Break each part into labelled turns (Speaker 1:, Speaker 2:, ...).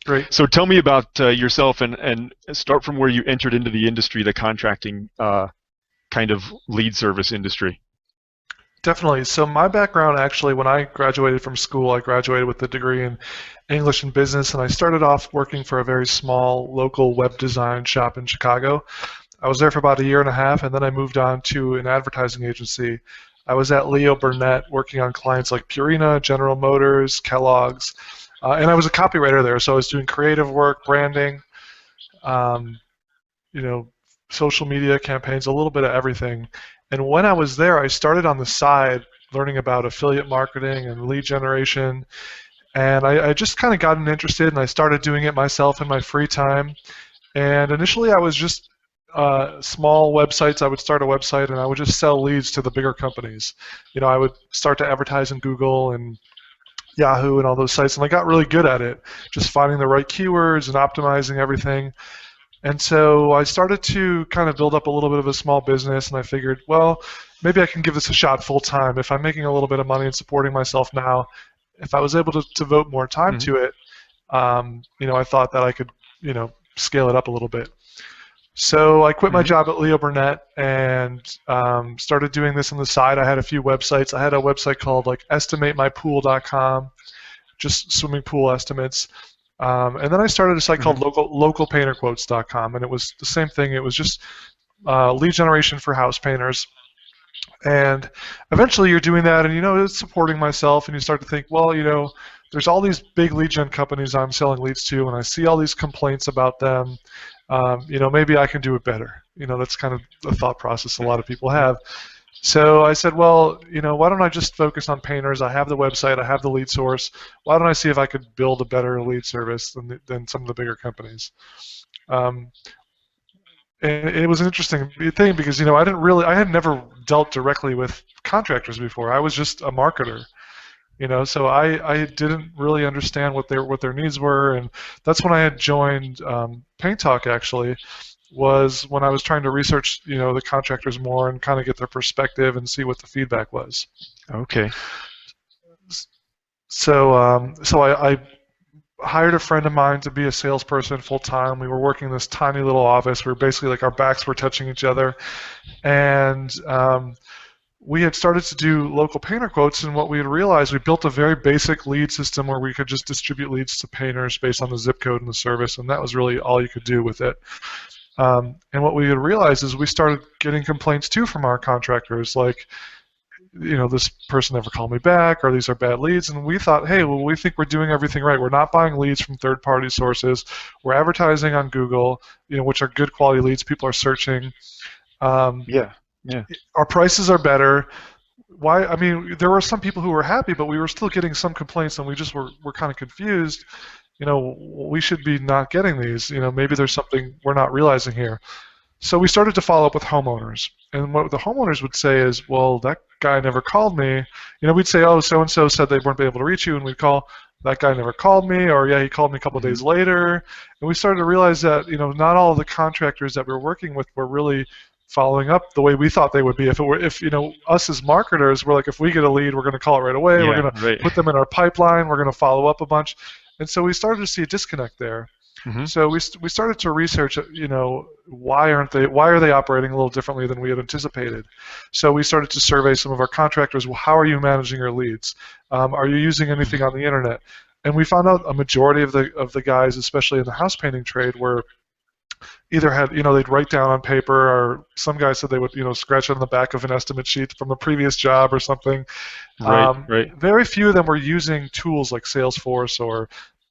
Speaker 1: Great.
Speaker 2: So tell me about yourself and start from where you entered into the industry, the contracting kind of lead service industry.
Speaker 1: Definitely. So my background actually, when I graduated from school, I graduated with a degree in English and business, and I started off working for a very small local web design shop in Chicago. I was there for about a year and a half, and then I moved on to an advertising agency. I was at Leo Burnett working on clients like Purina, General Motors, Kellogg's, and I was a copywriter there. So I was doing creative work, branding, um, you know, social media campaigns, a little bit of everything. And when I was there, I started on the side learning about affiliate marketing and lead generation. And I just kind of gotten interested, and I started doing it myself in my free time. And initially, I was just small websites. I would start a website, and I would just sell leads to the bigger companies. I would start to advertise in Google and Yahoo and all those sites, and I got really good at it, just finding the right keywords and optimizing everything. And so I started to kind of build up a little bit of a small business, and I figured, well, maybe I can give this a shot full time. If I'm making a little bit of money and supporting myself now, if I was able to devote more time
Speaker 2: Hmm.
Speaker 1: to it, I thought that I could, scale it up a little bit. So I quit my
Speaker 2: Hmm.
Speaker 1: job at Leo Burnett and started doing this on the side. I had a few websites. I had a website called like estimatemypool.com, just swimming pool estimates. And then I started a site called
Speaker 2: Hmm.
Speaker 1: localpainterquotes.com, and it was the same thing. It was just lead generation for house painters. And eventually you're doing that, and it's supporting myself, and you start to think, well, there's all these big lead gen companies I'm selling leads to, and I see all these complaints about them. Maybe I can do it better. That's kind of the thought process a lot of people have. So I said, well, why don't I just focus on painters? I have the website, I have the lead source. Why don't I see if I could build a better lead service than some of the bigger companies? Um, and it was an interesting thing because I had never dealt directly with contractors before. I was just a marketer, so I didn't really understand what their needs were, and that's when I had joined Paint Talk actually. Was when I was trying to research, the contractors more and kind of get their perspective and see what the feedback was.
Speaker 2: Okay.
Speaker 1: So I hired a friend of mine to be a salesperson full time. We were working in this tiny little office. We were basically like our backs were touching each other, and we had started to do local painter quotes. And what we had realized, we built a very basic lead system where we could just distribute leads to painters based on the zip code and the service, and that was really all you could do with it. And what we had realized is we started getting complaints too from our contractors, like, this person never called me back, or these are bad leads. And we thought, hey, well, we think we're doing everything right. We're not buying leads from third-party sources. We're advertising on Google, which are good quality leads. People are searching. Um,
Speaker 2: Yeah. Yeah.
Speaker 1: our prices are better. Why? I mean, there were some people who were happy, but we were still getting some complaints, and we just were kind of confused. We should be not getting these. Maybe there's something we're not realizing here. So we started to follow up with homeowners. And what the homeowners would say is, well, that guy never called me. We'd say, oh, so-and-so said they weren't able to reach you, and we'd call, that guy never called me, or yeah, he called me a couple of
Speaker 2: Hmm.
Speaker 1: days later. And we started to realize that, not all of the contractors that we were working with were really following up the way we thought they would be. If us as marketers, we're like, if we get a lead, we're going to call it right away. We're
Speaker 2: Yeah.
Speaker 1: going to
Speaker 2: Right.
Speaker 1: put them in our pipeline. We're going to follow up a bunch. And so we started to see a disconnect there.
Speaker 2: Hmm.
Speaker 1: So we started to research, why are they operating a little differently than we had anticipated? So we started to survey some of our contractors. Well, how are you managing your leads? Are you using anything on the internet? And we found out a majority of the guys, especially in the house painting trade, were either had, they'd write down on paper, or some guys said they would, scratch it on the back of an estimate sheet from a previous job or something.
Speaker 2: Right. Right.
Speaker 1: Very few of them were using tools like Salesforce or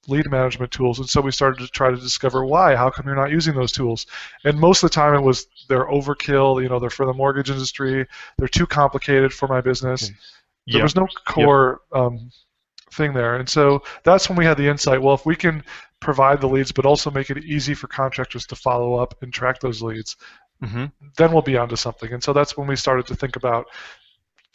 Speaker 1: lead management tools, and so we started to try to discover why. How come you're not using those tools? And most of the time it was they're overkill. They're for the mortgage industry. They're too complicated for my business.
Speaker 2: Okay.
Speaker 1: There
Speaker 2: Yep.
Speaker 1: was no
Speaker 2: Yep.
Speaker 1: core thing there, and so that's when we had the insight. Well, if we can provide the leads, but also make it easy for contractors to follow up and track those leads,
Speaker 2: Hmm.
Speaker 1: then we'll be onto something. And so that's when we started to think about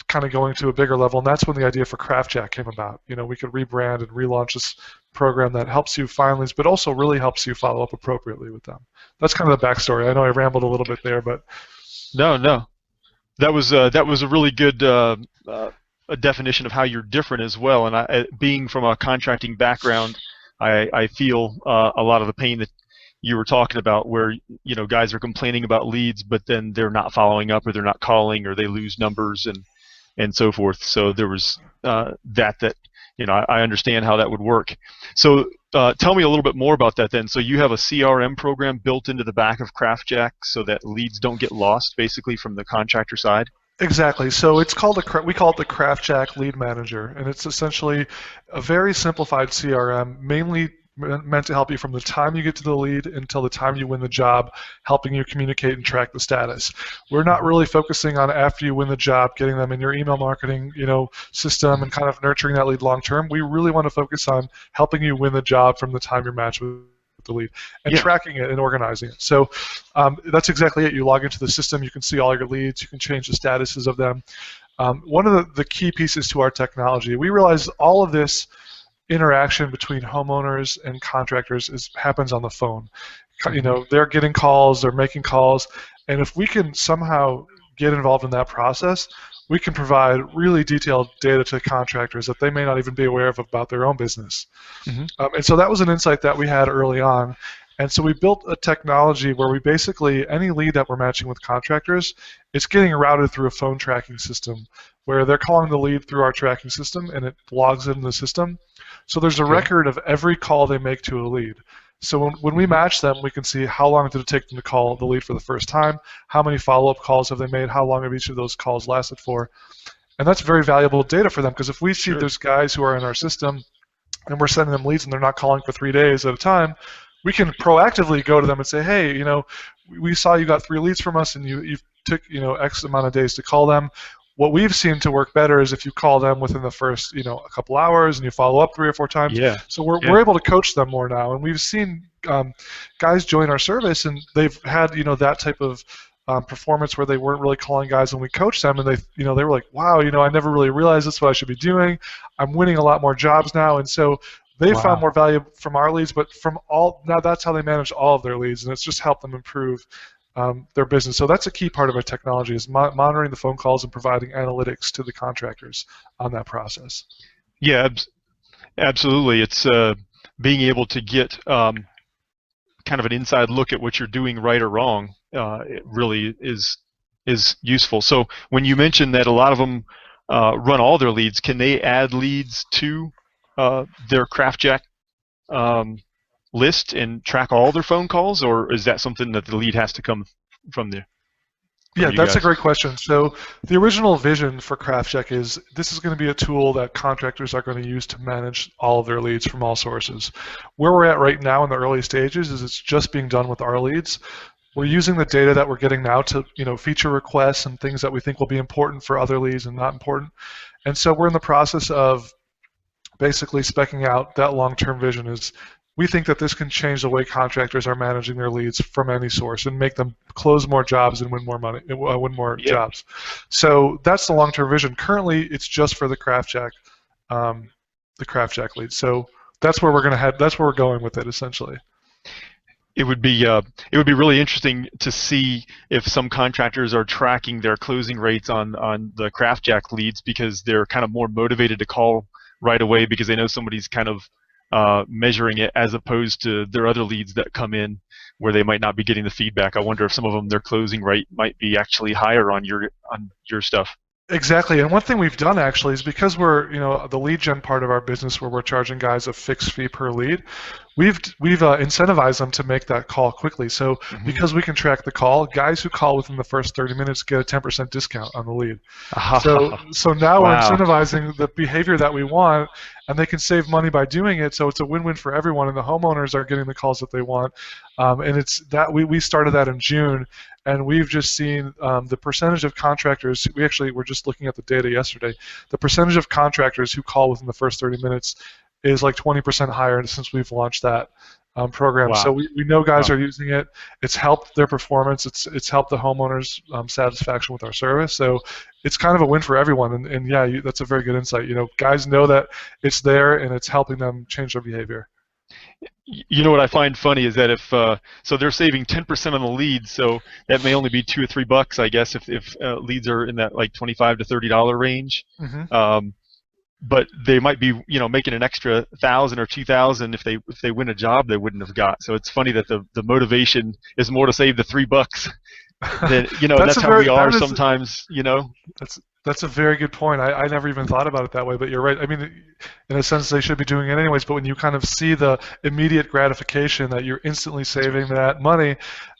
Speaker 1: kind of going to a bigger level, and that's when the idea for Craftjack came about. We could rebrand and relaunch this program that helps you find leads, but also really helps you follow up appropriately with them. That's kind of the backstory. I know I rambled a little bit there, but
Speaker 2: No. No. That was a really good a definition of how you're different as well. And being from a contracting background, I feel a lot of the pain that you were talking about, where guys are complaining about leads, but then they're not following up, or they're not calling, or they lose numbers and so forth. So there was that I understand how that would work. So tell me a little bit more about that then. So you have a CRM program built into the back of Craftjack so that leads don't get lost, basically, from the contractor side?
Speaker 1: Exactly. So it's called we call it the Craftjack Lead Manager, and it's essentially a very simplified CRM, mainly meant to help you from the time you get to the lead until the time you win the job, helping you communicate and track the status. We're not really focusing on after you win the job, getting them in your email marketing, system and kind of nurturing that lead long term. We really want to focus on helping you win the job from the time you're matched with the lead and
Speaker 2: Yeah.
Speaker 1: tracking it and organizing it. So that's exactly it. You log into the system, you can see all your leads, you can change the statuses of them. One of the key pieces to our technology, we realize all of this interaction between homeowners and contractors happens on the phone. They're getting calls, they're making calls, and if we can somehow get involved in that process, we can provide really detailed data to contractors that they may not even be aware of about their own business.
Speaker 2: Hmm.
Speaker 1: And so that was an insight that we had early on. And so we built a technology where we basically, any lead that we're matching with contractors, it's getting routed through a phone tracking system where they're calling the lead through our tracking system and it logs in the system. So there's a
Speaker 2: Okay.
Speaker 1: record of every call they make to a lead. So when we match them, we can see how long did it take them to call the lead for the first time, how many follow-up calls have they made, how long have each of those calls lasted for. And that's very valuable data for them, because if we see
Speaker 2: Sure.
Speaker 1: there's guys who are in our system and we're sending them leads and they're not calling for 3 days at a time, we can proactively go to them and say, hey, we saw you got 3 leads from us and you took X amount of days to call them. What we've seen to work better is if you call them within the first a couple hours and you follow up 3 or 4 times.
Speaker 2: Yeah.
Speaker 1: So we're
Speaker 2: Yeah.
Speaker 1: able to coach them more now, and we've seen guys join our service and they've had that type of performance where they weren't really calling guys when we coached them, and they were like, wow, I never really realized that's what I should be doing. I'm winning a lot more jobs now, and so they found
Speaker 2: Wow.
Speaker 1: more value from our leads, but now that's how they manage all of their leads, and it's just helped them improve their business. So that's a key part of our technology, is monitoring the phone calls and providing analytics to the contractors on that process.
Speaker 2: Yeah, absolutely. It's being able to get kind of an inside look at what you're doing right or wrong. It really is useful. So when you mentioned that a lot of them run all their leads, can they add leads to their Craftjack list and track all their phone calls, or is that something that the lead has to come from there?
Speaker 1: Yeah,
Speaker 2: You
Speaker 1: that's a
Speaker 2: guys?
Speaker 1: great question. So the original vision for Craftjack is this is going to be a tool that contractors are going to use to manage all of their leads from all sources. Where we're at right now in the early stages is it's just being done with our leads. We're using the data that we're getting now to feature requests and things that we think will be important for other leads and not important. And so we're in the process of basically specking out that long-term vision. Is we think that this can change the way contractors are managing their leads from any source and make them close more jobs and win more money, win more
Speaker 2: Yeah.
Speaker 1: jobs. So that's the long-term vision. Currently, it's just for the Craftjack lead. So that's where we're going to head. That's where we're going with it, essentially.
Speaker 2: It would be really interesting to see if some contractors are tracking their closing rates on the Craftjack leads, because they're kind of more motivated to call right away because they know somebody's kind of measuring it, as opposed to their other leads that come in where they might not be getting the feedback. I wonder if some of them, their closing rate might be actually higher on your stuff.
Speaker 1: Exactly, and one thing we've done actually is, because we're the lead gen part of our business where we're charging guys a fixed fee per lead, we've incentivized them to make that call quickly. So
Speaker 2: Hmm.
Speaker 1: because we can track the call, guys who call within the first 30 minutes get a 10% discount on the lead. So now we're
Speaker 2: Wow.
Speaker 1: incentivizing the behavior that we want, and they can save money by doing it. So it's a win-win for everyone, and the homeowners are getting the calls that they want. And it's that we started that in June, and we've just seen the percentage of contractors. We're just looking at the data yesterday. The percentage of contractors who call within the first 30 minutes is like 20% higher since we've launched that program. So
Speaker 2: Wow.
Speaker 1: we know guys
Speaker 2: Wow.
Speaker 1: are using it. It's helped their performance. It's helped the homeowners' satisfaction with our service. So it's kind of a win for everyone. And yeah, that's a very good insight. Guys know that it's there and it's helping them change their behavior.
Speaker 2: You know what I find funny is that if so they're saving 10% on the leads, so that may only be $2 or $3, I guess, if leads are in that like $25 to $30 range.
Speaker 1: Hmm.
Speaker 2: Um, but they might be, making an extra 1,000 or 2,000 if they win a job they wouldn't have got. So it's funny that the motivation is more to save the $3 than,
Speaker 1: That's
Speaker 2: that's
Speaker 1: a
Speaker 2: how we
Speaker 1: very
Speaker 2: are
Speaker 1: that is
Speaker 2: sometimes.
Speaker 1: that's a very good point. I never even thought about it that way, but you're right. I mean, in a sense, they should be doing it anyways. But when you kind of see the immediate gratification that you're instantly saving that money,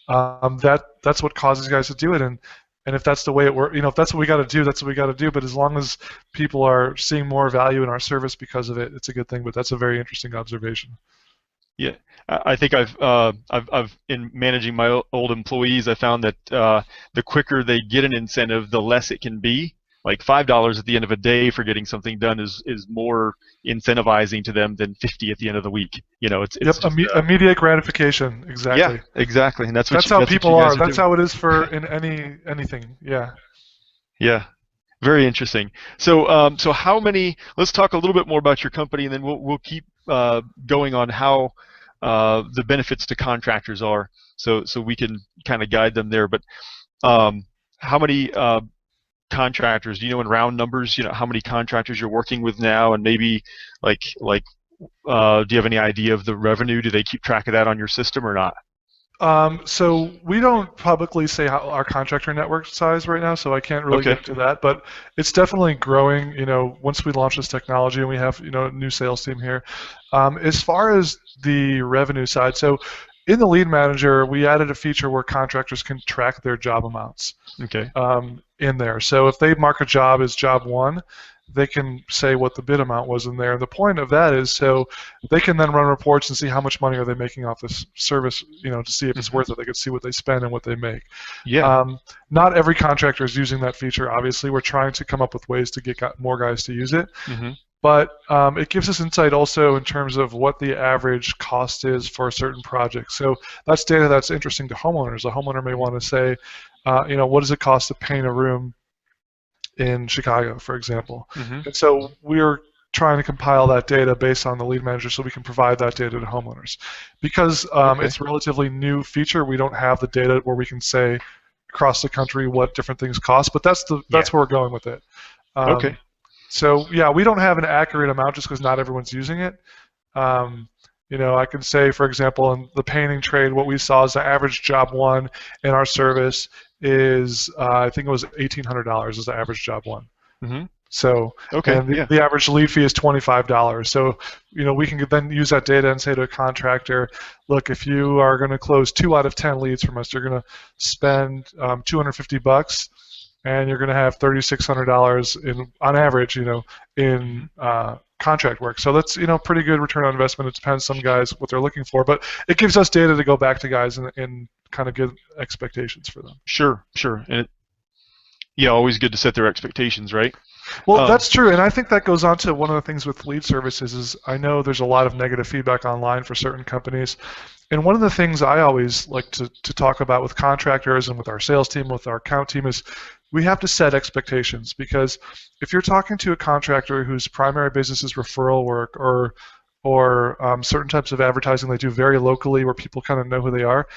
Speaker 1: that's what causes guys to do it. And if that's the way it works, if that's what we got to do, that's what we got to do. But as long as people are seeing more value in our service because of it, it's a good thing. But that's a very interesting observation.
Speaker 2: Yeah, I think I've in managing my old employees, I found that the quicker they get an incentive, the less it can be. Like $5 at the end of a day for getting something done is more incentivizing to them than 50 at the end of the week. It's
Speaker 1: Yep,
Speaker 2: just
Speaker 1: immediate gratification.
Speaker 2: yeah,
Speaker 1: Exactly.
Speaker 2: exactly, and
Speaker 1: That's how
Speaker 2: that's what you
Speaker 1: people
Speaker 2: guys
Speaker 1: are.
Speaker 2: are
Speaker 1: That's
Speaker 2: doing.
Speaker 1: how it is for in anything. Yeah.
Speaker 2: Yeah. Very interesting. So how many? Let's talk a little bit more about your company, and then we'll keep going on how the benefits to contractors are, so we can kind of guide them there. But how many contractors? Do you know in round numbers? How many contractors you're working with now, and maybe like do you have any idea of the revenue? Do they keep track of that on your system or not?
Speaker 1: So we don't publicly say how our contractor network size right now, so I can't really get
Speaker 2: Okay.
Speaker 1: into that. But it's definitely growing. Once we launch this technology and we have a new sales team here. As far as the revenue side, so in the Lead Manager, we added a feature where contractors can track their job amounts
Speaker 2: Okay.
Speaker 1: in there. So if they mark a job as job one, they can say what the bid amount was in there. And the point of that is so they can then run reports and see how much money are they making off this service, to see if it's
Speaker 2: Hmm.
Speaker 1: worth it. They can see what they spend and what they make.
Speaker 2: Yeah.
Speaker 1: Um, Not every contractor is using that feature. Obviously, we're trying to come up with ways to get more guys to use it.
Speaker 2: Hmm.
Speaker 1: But it gives us insight also in terms of what the average cost is for a certain project. So that's data that's interesting to homeowners. A homeowner may want to say, what does it cost to paint a room in Chicago, for example?
Speaker 2: Hmm.
Speaker 1: And so we're trying to compile that data based on the Lead Manager so we can provide that data to homeowners. Because
Speaker 2: Okay.
Speaker 1: it's a relatively new feature, we don't have the data where we can say across the country what different things cost, but
Speaker 2: Yeah.
Speaker 1: that's where we're going with it.
Speaker 2: Okay.
Speaker 1: Um, so yeah, we don't have an accurate amount just because not everyone's using it. Um, I can say, for example, in the painting trade, what we saw is the average job one in our service is, I think it was $1,800 is the average job one.
Speaker 2: Hmm.
Speaker 1: So,
Speaker 2: Okay.
Speaker 1: and
Speaker 2: Yeah.
Speaker 1: the average lead fee is $25. So, we can then use that data and say to a contractor, look, if you are going to close 2 out of 10 leads from us, you're going to spend $250, and you're going to have $3,600 on average, in contract work. So that's pretty good return on investment. It depends some guys what they're looking for, but it gives us data to go back to guys and kind of give expectations for them.
Speaker 2: Sure. Sure. And yeah, always good to set their expectations, right?
Speaker 1: Well,
Speaker 2: Um,
Speaker 1: that's true, and I think that goes on to one of the things with lead services is I know there's a lot of negative feedback online for certain companies, and one of the things I always like to talk about with contractors and with our sales team, with our account team is we have to set expectations because if you're talking to a contractor whose primary business is referral work or certain types of advertising they do very locally where people kind of know who they are,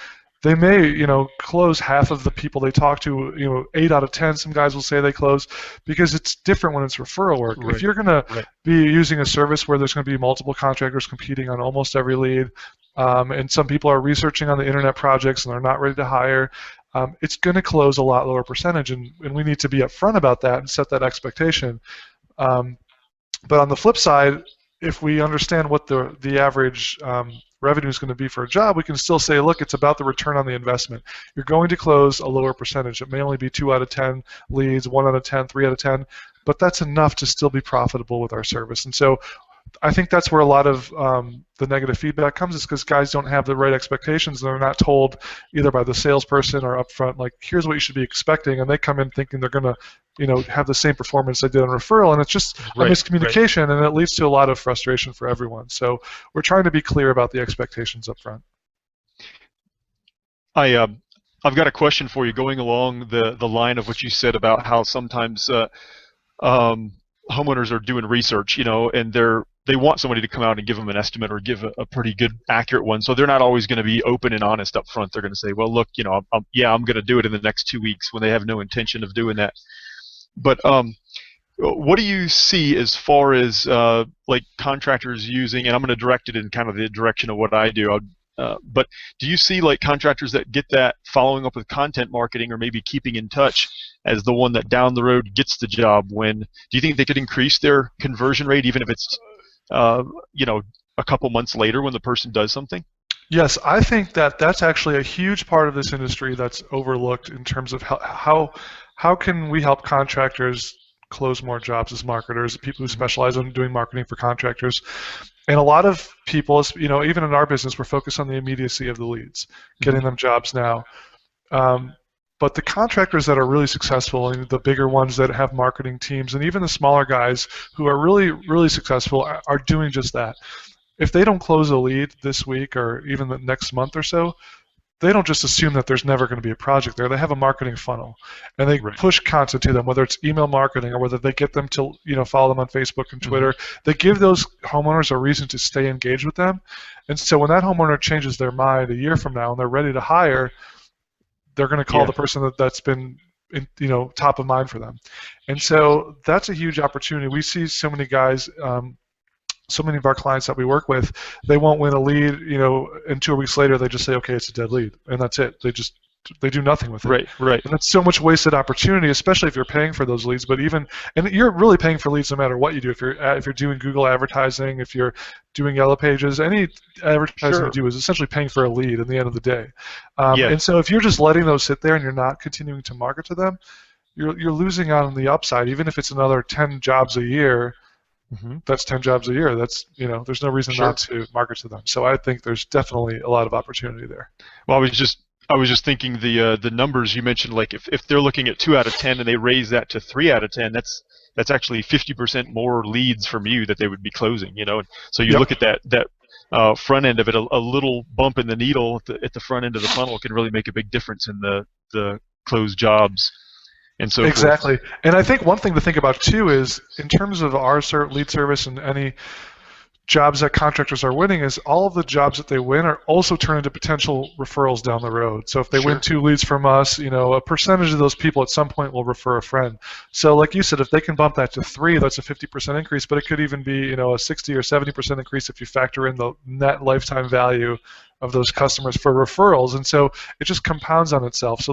Speaker 1: they may, close half of the people they talk to, 8 out of 10, some guys will say they close because it's different when it's referral work. If
Speaker 2: right.
Speaker 1: you're going to
Speaker 2: Right.
Speaker 1: be using a service where there's going to be multiple contractors competing on almost every lead, and some people are researching on the internet projects and they're not ready to hire, it's going to close a lot lower percentage, and we need to be upfront about that and set that expectation. Um, but on the flip side, if we understand what the average revenue is going to be for a job, we can still say, look, it's about the return on the investment. You're going to close a lower percentage. It may only be 2 out of 10 leads, 1 out of 10, 3 out of 10, but that's enough to still be profitable with our service. And so I think that's where a lot of the negative feedback comes is because guys don't have the right expectations. They're not told either by the salesperson or upfront, like, here's what you should be expecting. And they come in thinking they're going to, have the same performance they did on referral. And it's just a
Speaker 2: Right. Right.
Speaker 1: miscommunication, and it leads to a lot of frustration for everyone. So we're trying to be clear about the expectations up front.
Speaker 2: I've got a question for you going along the line of what you said about how sometimes um, homeowners are doing research, and they want somebody to come out and give them an estimate or give a pretty good, accurate one. So they're not always going to be open and honest up front. They're going to say, well, look, I'm going to do it in the next 2 weeks when they have no intention of doing that. But what do you see as far as like contractors using, and I'm going to direct it in kind of the direction of what I do. But do you see like contractors that get that following up with content marketing or maybe keeping in touch as the one that down the road gets the job? When do you think they could increase their conversion rate even if it's uh, you know a couple months later when the person does something?
Speaker 1: Yes, I think that that's actually a huge part of this industry that's overlooked in terms of how can we help contractors close more jobs as marketers, people who
Speaker 2: Hmm.
Speaker 1: specialize in doing marketing for contractors. And a lot of people, even in our business, we're focused on the immediacy of the leads,
Speaker 2: Hmm.
Speaker 1: getting them jobs now. Um, but the contractors that are really successful, and the bigger ones that have marketing teams, and even the smaller guys who are really, really successful, are doing just that. If they don't close a lead this week or even the next month or so, they don't just assume that there's never going to be a project there. They have a marketing funnel, and they
Speaker 2: Right.
Speaker 1: push content to them, whether it's email marketing or whether they get them to follow them on Facebook and
Speaker 2: Hmm.
Speaker 1: Twitter. They give those homeowners a reason to stay engaged with them, and so when that homeowner changes their mind a year from now and they're ready to hire, they're going to call
Speaker 2: Yeah.
Speaker 1: the person that's been top of mind for them. And so that's a huge opportunity. We see so many guys, so many of our clients that we work with, they won't win a lead, and 2 weeks later they just say, okay, it's a dead lead, and that's it. They do nothing with it.
Speaker 2: Right. Right.
Speaker 1: And that's so much wasted opportunity, especially if you're paying for those leads. But and you're really paying for leads no matter what you do. If you're doing Google advertising, if you're doing Yellow Pages, any advertising you
Speaker 2: Sure.
Speaker 1: do is essentially paying for a lead in the end of the day.
Speaker 2: Yeah.
Speaker 1: And so if you're just letting those sit there and you're not continuing to market to them, you're losing out on the upside. Even if it's another 10 jobs a year,
Speaker 2: Hmm.
Speaker 1: that's 10 jobs a year. There's no reason not
Speaker 2: Sure.
Speaker 1: to market to them. So I think there's definitely a lot of opportunity there.
Speaker 2: Well, I was just thinking the numbers you mentioned, like if they're looking at 2 out of 10 and they raise that to 3 out of 10, that's actually 50% more leads from you that they would be closing. And so you
Speaker 1: Yep,
Speaker 2: look at that front end of it, a little bump in the needle at the front end of the funnel can really make a big difference in the closed jobs and so forth.
Speaker 1: exactly. And I think one thing to think about too is in terms of our lead service and any jobs that contractors are winning is all of the jobs that they win are also turned into potential referrals down the road. So if they win
Speaker 2: Sure.
Speaker 1: 2 leads from us, a percentage of those people at some point will refer a friend. So like you said, if they can bump that to 3, that's a 50% increase, but it could even be, a 60 or 70% increase if you factor in the net lifetime value of those customers for referrals. And so it just compounds on itself. So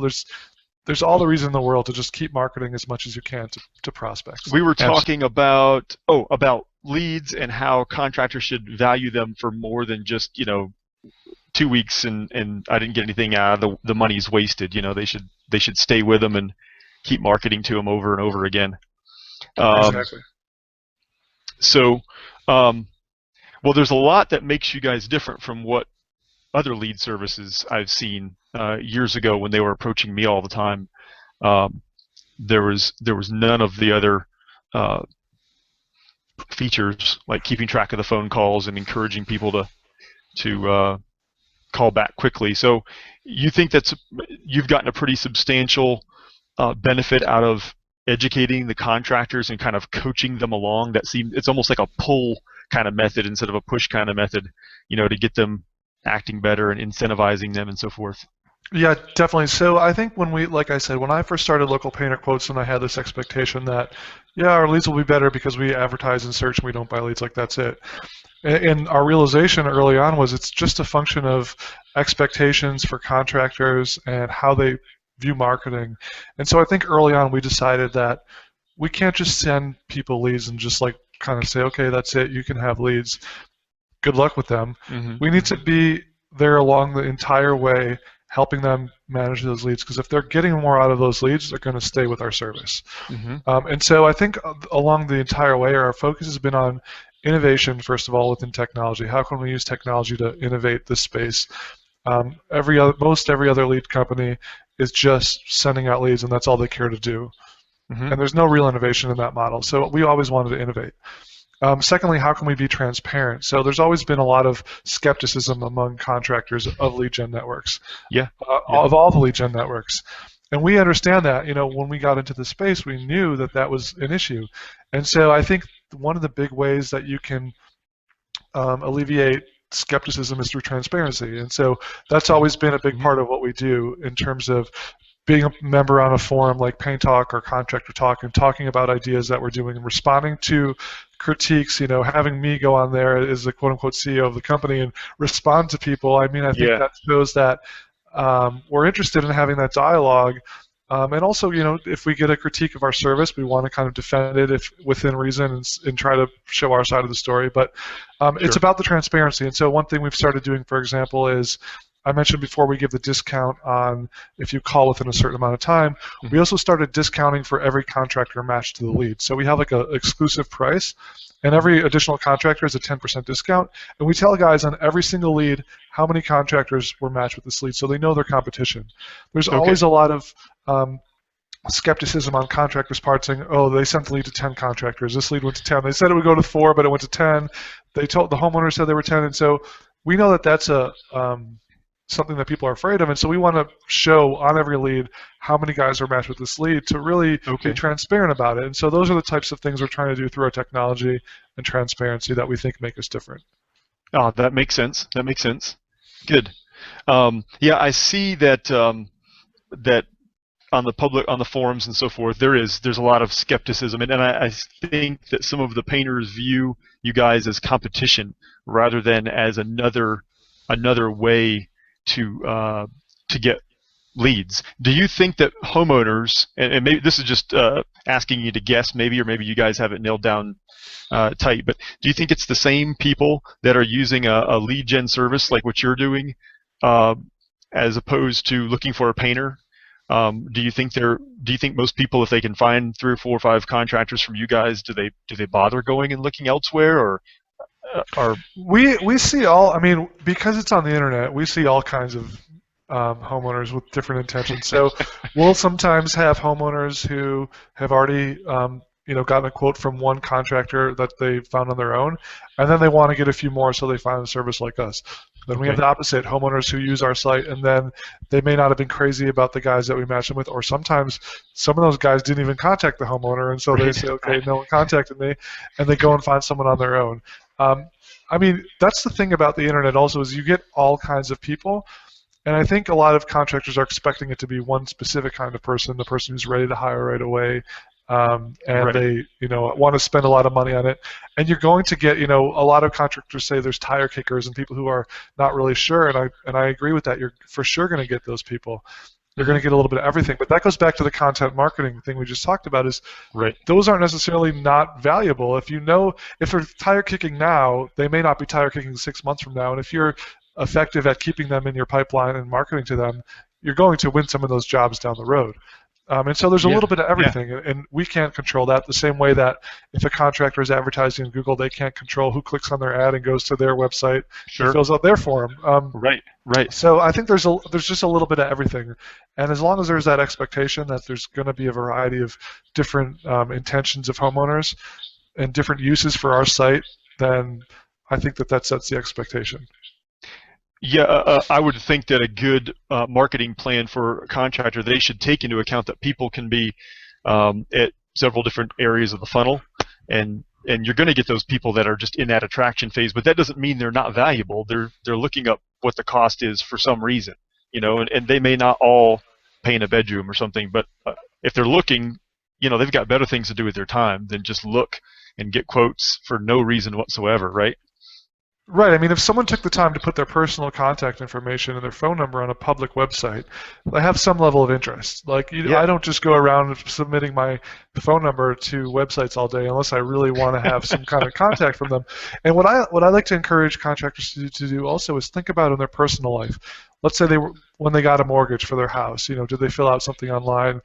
Speaker 1: there's all the reason in the world to just keep marketing as much as you can to prospects.
Speaker 2: We were
Speaker 1: Absolutely.
Speaker 2: talking about about leads and how contractors should value them for more than just 2 weeks and I didn't get anything out of the money's wasted. They should stay with them and keep marketing to them over and over again. Um,
Speaker 1: Exactly.
Speaker 2: so, um, well, there's a lot that makes you guys different from what other lead services I've seen years ago when they were approaching me all the time. Um, there was none of the other uh, features like keeping track of the phone calls and encouraging people to call back quickly. So you think you've gotten a pretty substantial benefit out of educating the contractors and kind of coaching them along. It's almost like a pull kind of method instead of a push kind of method, to get them acting better and incentivizing them and so forth.
Speaker 1: Yeah, definitely. So I think like I said, when I first started Local Painter Quotes, and I had this expectation that, yeah, our leads will be better because we advertise and search and we don't buy leads, like that's it. And our realization early on was it's just a function of expectations for contractors and how they view marketing. And so I think early on we decided that we can't just send people leads and just like kind of say, okay, that's it, you can have leads. Good luck with them.
Speaker 2: Hmm.
Speaker 1: We need to be there along the entire way, helping them manage those leads. Because if they're getting more out of those leads, they're going to stay with our service.
Speaker 2: Hmm.
Speaker 1: And so I think along the entire way, our focus has been on innovation, first of all, within technology. How can we use technology to innovate this space? Most every other lead company is just sending out leads, and that's all they care to do.
Speaker 2: Hmm.
Speaker 1: And there's no real innovation in that model. So we always wanted to innovate. Secondly, how can we be transparent? So there's always been a lot of skepticism among contractors of lead gen networks,
Speaker 2: Yeah. Yeah.
Speaker 1: of all the lead gen networks. And we understand that, when we got into the space, we knew that that was an issue. And so I think one of the big ways that you can alleviate skepticism is through transparency. And so that's always been a big
Speaker 2: Hmm.
Speaker 1: part of what we do in terms of being a member on a forum like Paint Talk or Contractor Talk and talking about ideas that we're doing and responding to critiques, having me go on there as the quote unquote CEO of the company and respond to people. I mean, I think
Speaker 2: Yeah.
Speaker 1: that shows that we're interested in having that dialogue. And also, if we get a critique of our service, we want to kind of defend it if within reason and try to show our side of the story. But it's
Speaker 2: Sure.
Speaker 1: about the transparency. And so one thing we've started doing, for example, is I mentioned before we give the discount on if you call within a certain amount of time. We also started discounting for every contractor matched to the lead. So we have like an exclusive price, and every additional contractor is a 10% discount. And we tell guys on every single lead how many contractors were matched with this lead, so they know their competition. There's
Speaker 2: Okay.
Speaker 1: always a lot of skepticism on contractors' part, saying, "Oh, they sent the lead to 10 contractors. This lead went to 10. They said it would go to 4, but it went to 10. They told the homeowner said they were 10." And so we know that that's a something that people are afraid of, and so we want to show on every lead how many guys are matched with this lead to really be
Speaker 2: Okay.
Speaker 1: transparent about it. And so those are the types of things we're trying to do through our technology and transparency that we think make us different.
Speaker 2: Oh, that makes sense. That makes sense. Good. Yeah, I see that that on the forums and so forth, there's a lot of skepticism, and I think that some of the painters view you guys as competition rather than as another way to get leads. Do you think that homeowners, and maybe this is just asking you to guess, maybe, or maybe you guys have it nailed down tight, but do you think it's the same people that are using a lead gen service like what you're doing, uh, as opposed to looking for a painter? Do you think most people, if they can find 3 or 4 or 5 contractors from you guys, do they bother going and looking elsewhere, or
Speaker 1: We see all. I mean, because it's on the internet, we see all kinds of homeowners with different intentions. So we'll sometimes have homeowners who have already gotten a quote from one contractor that they found on their own, and then they want to get a few more, so they find a service like us. Then we have
Speaker 2: okay,
Speaker 1: the opposite, homeowners who use our site, and then they may not have been crazy about the guys that we match them with, or sometimes some of those guys didn't even contact the homeowner, and so they
Speaker 2: right,
Speaker 1: say, okay, no one contacted me, and they go and find someone on their own. Um, I mean, that's the thing about the internet also is you get all kinds of people, and I think a lot of contractors are expecting it to be one specific kind of person, the person who's ready to hire right away, and
Speaker 2: right,
Speaker 1: they, want to spend a lot of money on it. And you're going to get, a lot of contractors say there's tire kickers and people who are not really sure, and I agree with that. You're for sure going to get those people. You're going
Speaker 2: mhm,
Speaker 1: to get a little bit of everything, but that goes back to the content marketing thing we just talked about. Is
Speaker 2: right,
Speaker 1: those aren't necessarily not valuable. If they're tire kicking now, they may not be tire kicking 6 months from now. And if you're effective at keeping them in your pipeline and marketing to them, you're going to win some of those jobs down the road. And so there's a
Speaker 2: yeah,
Speaker 1: little bit of
Speaker 2: yeah,
Speaker 1: everything, and we can't control that the same way that if a contractor is advertising in Google, they can't control who clicks on their ad and goes to their website and
Speaker 2: sure,
Speaker 1: fills out their form.
Speaker 2: right, right,
Speaker 1: So I think there's just a little bit of everything, and as long as there's that expectation that there's going to be a variety of different intentions of homeowners and different uses for our site, then I think that sets the expectation.
Speaker 2: yeah. I would think that a good marketing plan for a contractor, they should take into account that people can be at several different areas of the funnel, and you're going to get those people that are just in that attraction phase, but that doesn't mean they're not valuable. They're looking up what the cost is for some reason, and they may not all paint a bedroom or something, but if they're looking, they've got better things to do with their time than just look and get quotes for no reason whatsoever, right?
Speaker 1: Right. I mean, if someone took the time to put their personal contact information and their phone number on a public website, they have some level of interest. Like, I
Speaker 2: Yeah,
Speaker 1: don't just go around submitting my phone number to websites all day unless I really want to have some kind of contact from them. And what I like to encourage contractors to do also is think about in their personal life. Let's say when they got a mortgage for their house, did they fill out something online?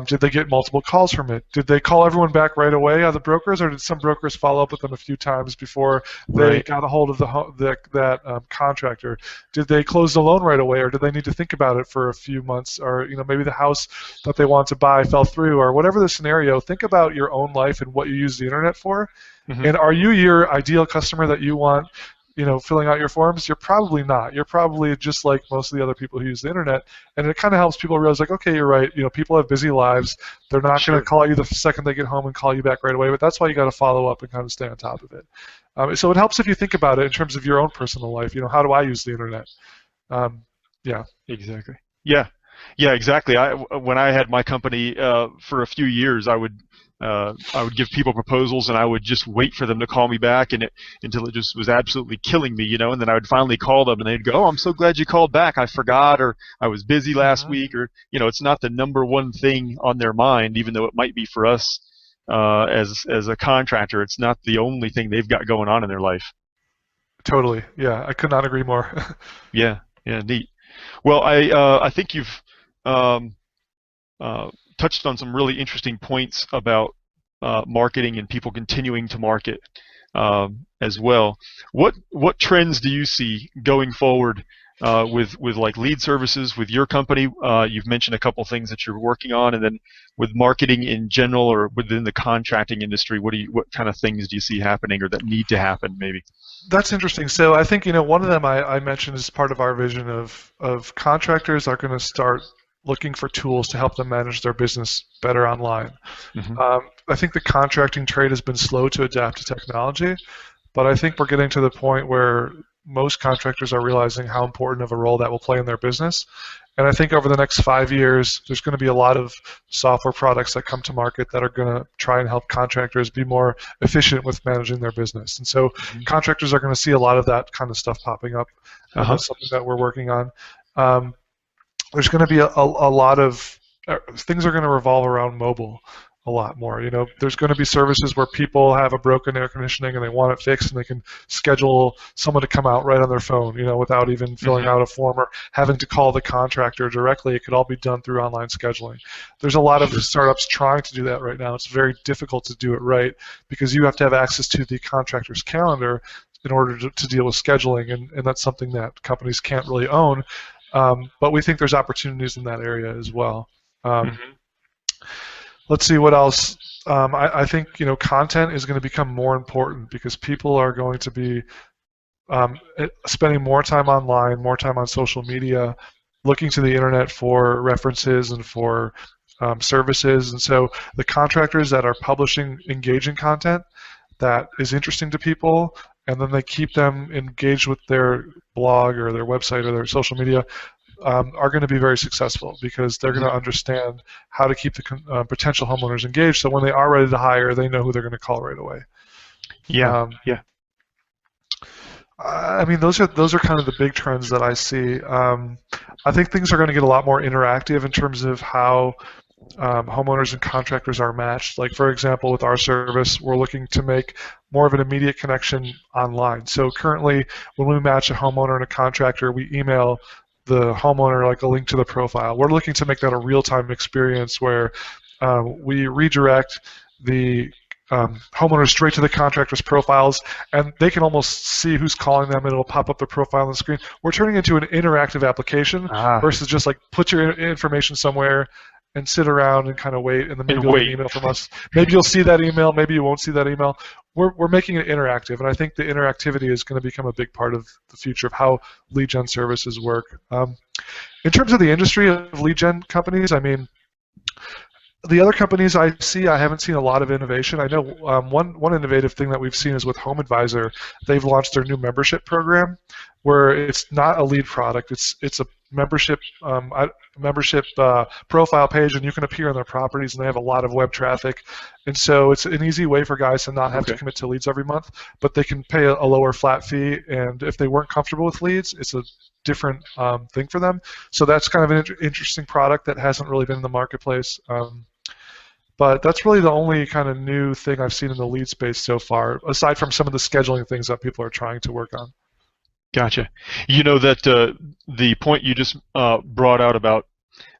Speaker 1: Did they get multiple calls from it? Did they call everyone back right away on the brokers, or did some brokers follow up with them a few times before they
Speaker 2: right.
Speaker 1: got a hold of that contractor? Did they close the loan right away, or did they need to think about it for a few months? Or maybe the house that they want to buy fell through, or whatever the scenario. Think about your own life and what you use the internet for.
Speaker 2: Hmm.
Speaker 1: And are you your ideal customer that you want, filling out your forms? You're probably not. You're probably just like most of the other people who use the internet. And it kind of helps people realize, like, okay, you're right. People have busy lives. They're not going to
Speaker 2: Sure.
Speaker 1: call you the second they get home and call you back right away. But that's why you got to follow up and kind of stay on top of it. So it helps if you think about it in terms of your own personal life. How do I use the internet? Um, yeah.
Speaker 2: Exactly. Yeah. Yeah, exactly. When I had my company for a few years, I would give people proposals, and I would just wait for them to call me back, until it just was absolutely killing me, And then I would finally call them, and they'd go, "Oh, I'm so glad you called back. I forgot, or I was busy last
Speaker 1: Hmm.
Speaker 2: week, or it's not the number one thing on their mind, even though it might be for us as a contractor. It's not the only thing they've got going on in their life.
Speaker 1: Totally. Yeah, I could not agree more.
Speaker 2: Yeah, yeah, neat. Well, I think you've um, uh, touched on some really interesting points about marketing and people continuing to market as well. What trends do you see going forward with like lead services with your company? You've mentioned a couple things that you're working on, and then with marketing in general or within the contracting industry, what kind of things do you see happening or that need to happen maybe?
Speaker 1: That's interesting. So I think, one of them I mentioned as part of our vision of contractors are going to start looking for tools to help them manage their business better online.
Speaker 2: Hmm.
Speaker 1: I think the contracting trade has been slow to adapt to technology, but I think we're getting to the point where most contractors are realizing how important of a role that will play in their business. And I think over the next 5 years, there's going to be a lot of software products that come to market that are going to try and help contractors be more efficient with managing their business. And so contractors are going to see a lot of that kind of stuff popping up, and
Speaker 2: Uh-huh.
Speaker 1: that's something that we're working on. Um, there's going to be a lot of things are going to revolve around mobile a lot more. There's going to be services where people have a broken air conditioning and they want it fixed, and they can schedule someone to come out right on their phone, without even filling
Speaker 2: Hmm.
Speaker 1: out a form or having to call the contractor directly. It could all be done through online scheduling. There's a lot of
Speaker 2: Sure.
Speaker 1: startups trying to do that right now. It's very difficult to do it right because you have to have access to the contractor's calendar in order to deal with scheduling, and that's something that companies can't really own. But we think there's opportunities in that area as well. Um,
Speaker 2: Hmm.
Speaker 1: let's see what else. I think content is going to become more important because people are going to be spending more time online, more time on social media, looking to the internet for references and for services. And so the contractors that are publishing engaging content that is interesting to people, and then they keep them engaged with their blog or their website or their social media, are going to be very successful because they're going
Speaker 2: Hmm.
Speaker 1: to understand how to keep the potential homeowners engaged. So when they are ready to hire, they know who they're going to call right away.
Speaker 2: Yeah,
Speaker 1: Um,
Speaker 2: yeah.
Speaker 1: I mean, those are kind of the big trends that I see. I think things are going to get a lot more interactive in terms of how homeowners and contractors are matched. Like, for example, with our service, we're looking to make more of an immediate connection online. So currently, when we match a homeowner and a contractor, we email the homeowner like a link to the profile. We're looking to make that a real-time experience where we redirect the homeowners straight to the contractor's profiles, and they can almost see who's calling them, and it'll pop up the profile on the screen. We're turning it into an interactive application
Speaker 2: Ah,
Speaker 1: versus just like put your information somewhere and sit around and kind of wait, and then maybe
Speaker 2: and
Speaker 1: you'll get an
Speaker 2: wait.
Speaker 1: email from us. Maybe you'll see that email, maybe you won't see that email. We're making it interactive, and I think the interactivity is going to become a big part of the future of how lead gen services work. In terms of the industry of lead gen companies, I mean, the other companies I see, I haven't seen a lot of innovation. I know one innovative thing that we've seen is with HomeAdvisor. They've launched their new membership program, where it's not a lead product. It's a membership profile page, and you can appear on their properties, and they have a lot of web traffic, and so it's an easy way for guys to not have to
Speaker 2: Okay.
Speaker 1: commit to leads every month, but they can pay a lower flat fee, and if they weren't comfortable with leads, it's a different thing for them. So that's kind of an interesting product that hasn't really been in the marketplace. But that's really the only kind of new thing I've seen in the lead space so far, aside from some of the scheduling things that people are trying to work on.
Speaker 2: Gotcha. You know that the point you just brought out about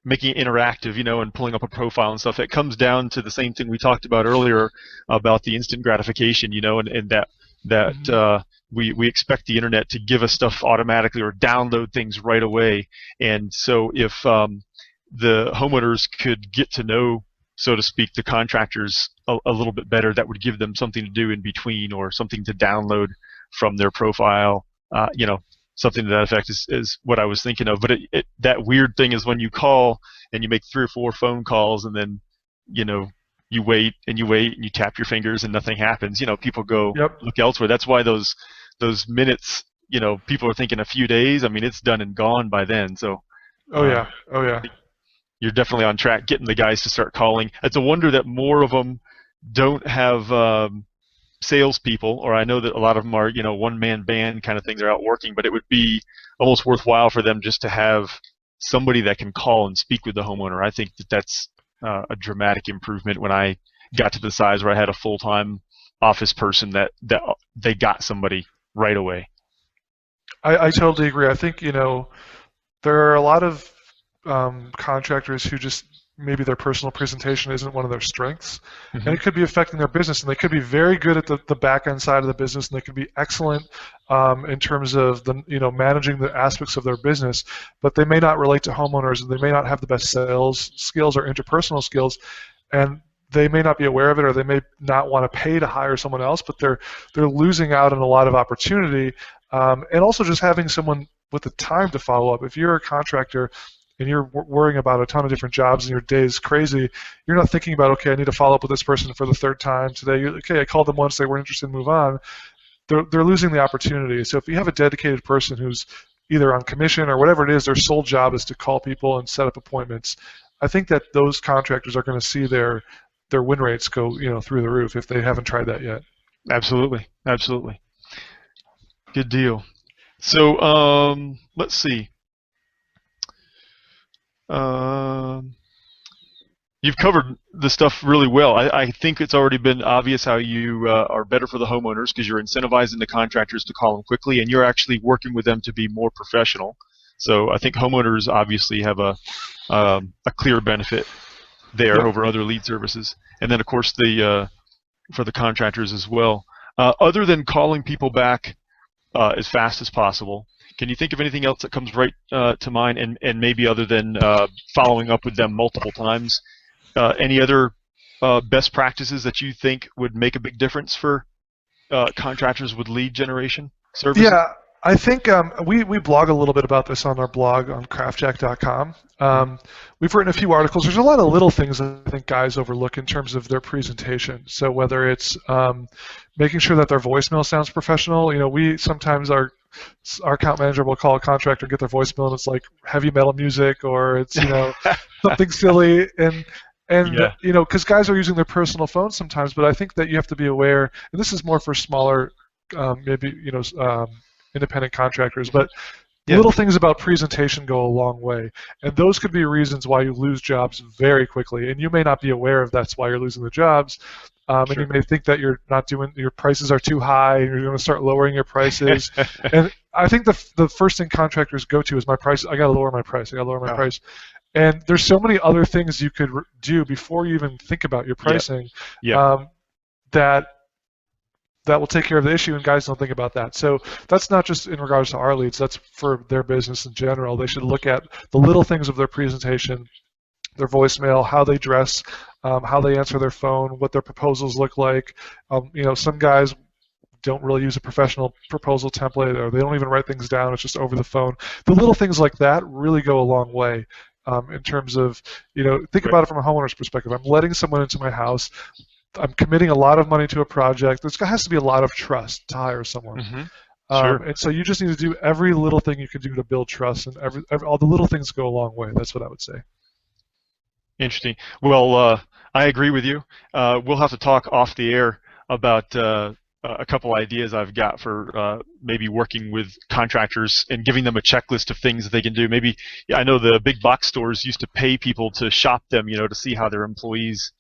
Speaker 2: making it interactive, and pulling up a profile and stuff, it comes down to the same thing we talked about earlier about the instant gratification, and that
Speaker 1: Hmm.
Speaker 2: we expect the internet to give us stuff automatically or download things right away. And so if the homeowners could get to know, so to speak, the contractors a little bit better, that would give them something to do in between or something to download from their profile. Something to that effect is what I was thinking of. But that weird thing is when you call and you make 3 or 4 phone calls, and then you know you wait and you wait and you tap your fingers and nothing happens. People go
Speaker 1: Yep.
Speaker 2: look elsewhere. That's why those minutes. People are thinking a few days. I mean, it's done and gone by then. So
Speaker 1: Oh
Speaker 2: uh,
Speaker 1: yeah. Oh yeah.
Speaker 2: you're definitely on track getting the guys to start calling. It's a wonder that more of them don't have salespeople, or I know that a lot of them are, one-man band kind of things. They're out working, but it would be almost worthwhile for them just to have somebody that can call and speak with the homeowner. I think that that's a dramatic improvement. When I got to the size where I had a full-time office person, that they got somebody right away.
Speaker 1: I totally agree. I think, there are a lot of contractors who just maybe their personal presentation isn't one of their strengths, and it could be affecting their business. And they could be very good at the back end side of the business, and they could be excellent in terms of managing the aspects of their business, but they may not relate to homeowners, and they may not have the best sales skills or interpersonal skills, and they may not be aware of it, or they may not want to pay to hire someone else, but they're losing out on a lot of opportunity, and also just having someone with the time to follow up. If you're a contractor and you're worrying about a ton of different jobs and your day is crazy, you're not thinking about, okay, I need to follow up with this person for the third time today. Okay, I called them once, they weren't interested, move on. They're losing the opportunity. So if you have a dedicated person who's either on commission or whatever it is, their sole job is to call people and set up appointments, I think that those contractors are going to see their win rates go through the roof if they haven't tried that yet.
Speaker 2: Absolutely. Good deal. So let's see. You've covered the stuff really well. I think it's already been obvious how you are better for the homeowners because you're incentivizing the contractors to call them quickly, and you're actually working with them to be more professional. So I think homeowners obviously have a clear benefit there over other lead services, and then of course for the contractors as well. Other than calling people back as fast as possible, can you think of anything else that comes right to mind, and maybe other than following up with them multiple times, any other best practices that you think would make a big difference for contractors with lead generation services?
Speaker 1: Yeah, I think we blog a little bit about this on our blog on craftjack.com. We've written a few articles. There's a lot of little things that I think guys overlook in terms of their presentation. So whether it's making sure that their voicemail sounds professional, we sometimes our account manager will call a contractor and get their voicemail, and it's like heavy metal music, or it's something silly, and because guys are using their personal phones sometimes. But I think that you have to be aware, and this is more for smaller, maybe independent contractors, but little things about presentation go a long way, and those could be reasons why you lose jobs very quickly, and you may not be aware of that's why you're losing the jobs. And you may think that your prices are too high, and you're going to start lowering your prices. And I think the first thing contractors go to is my price. I got to lower my price. Price. And there's so many other things you could do before you even think about your pricing that will take care of the issue, and guys don't think about that. So that's not just in regards to our leads. That's for their business in general. They should look at the little things of their presentation, their voicemail, how they dress, how they answer their phone, what their proposals look like. Some guys don't really use a professional proposal template, or they don't even write things down. It's just over the phone. The little things like that really go a long way in terms of, think about it from a homeowner's perspective. I'm letting someone into my house. I'm committing a lot of money to a project. There has to be a lot of trust to hire someone. And so you just need to do every little thing you can do to build trust, and all the little things go a long way. That's what I would say.
Speaker 2: Interesting. Well, I agree with you. We'll have to talk off the air about a couple ideas I've got for maybe working with contractors and giving them a checklist of things that they can do. Maybe I know the big box stores used to pay people to shop them, to see how their employees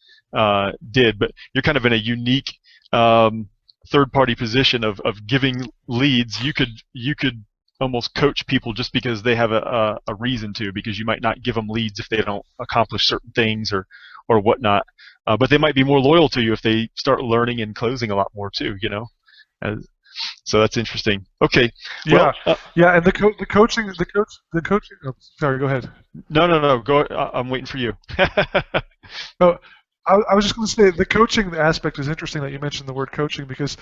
Speaker 2: did, but you're kind of in a unique third-party position of giving leads. You could almost coach people just because they have a reason to, because you might not give them leads if they don't accomplish certain things or whatnot, but they might be more loyal to you if they start learning and closing a lot more too. So that's interesting. Okay.
Speaker 1: Well, and the coaching. Oh, sorry, go ahead.
Speaker 2: No. Go. I'm waiting for you.
Speaker 1: Oh, I was just going to say the coaching aspect is interesting that you mentioned the word coaching, because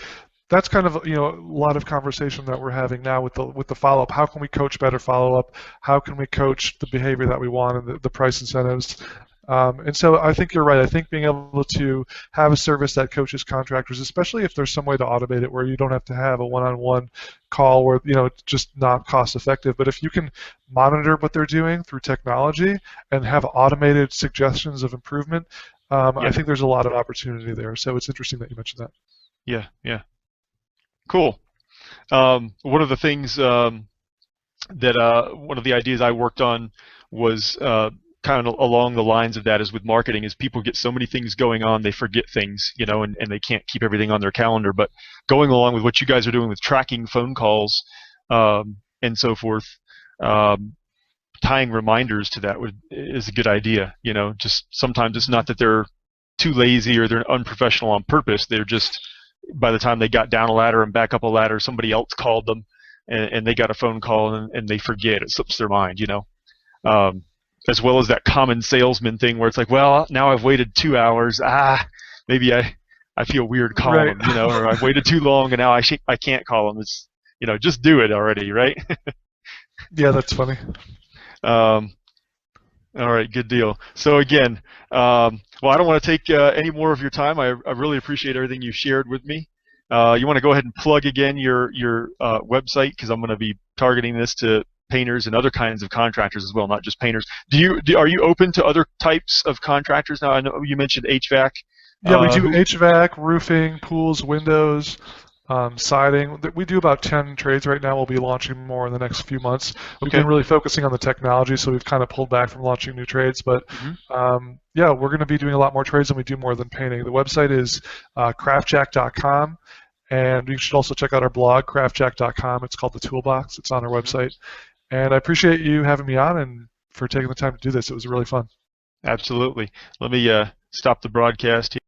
Speaker 1: that's kind of a lot of conversation that we're having now with the follow-up. How can we coach better follow-up? How can we coach the behavior that we want and the price incentives? And so I think you're right. I think being able to have a service that coaches contractors, especially if there's some way to automate it where you don't have to have a one-on-one call where, it's just not cost effective. But if you can monitor what they're doing through technology and have automated suggestions of improvement, I
Speaker 2: Yeah,
Speaker 1: think there's a lot of opportunity there. So it's interesting that you mentioned that.
Speaker 2: yeah, yeah. Cool. One of the things that one of the ideas I worked on was kind of along the lines of that is with marketing is people get so many things going on they forget things, and they can't keep everything on their calendar. But going along with what you guys are doing with tracking phone calls and so forth, um, tying reminders to that is a good idea. Just sometimes it's not that they're too lazy or they're unprofessional on purpose. They're just by the time they got down a ladder and back up a ladder, somebody else called them and they got a phone call and they forget. It slips their mind. Um, as well as that common salesman thing where it's like, well, now I've waited 2 hours. Maybe I feel weird calling
Speaker 1: Right.
Speaker 2: them, or I've waited too long and now I can't call them. It's, just do it already, right?
Speaker 1: Yeah, that's funny.
Speaker 2: um, all right, good deal. So again, well, I don't want to take any more of your time. I really appreciate everything you shared with me. You want to go ahead and plug again your website because I'm going to be targeting this to painters and other kinds of contractors as well, not just painters. Are you open to other types of contractors now? I know you mentioned HVAC.
Speaker 1: Yeah, we do
Speaker 2: Who?
Speaker 1: HVAC, roofing, pools, windows, siding. We do about 10 trades right now. We'll be launching more in the next few months. We've been
Speaker 2: Okay.
Speaker 1: really focusing on the technology, so we've kind of pulled back from launching new trades. But
Speaker 2: Hmm.
Speaker 1: yeah, we're going to be doing a lot more trades than we do more than painting. The website is craftjack.com, and you should also check out our blog, craftjack.com. It's called The Toolbox. It's on our
Speaker 2: Hmm.
Speaker 1: website. And I appreciate you having me on and for taking the time to do this. It was really fun.
Speaker 2: Absolutely. Let me stop the broadcast here.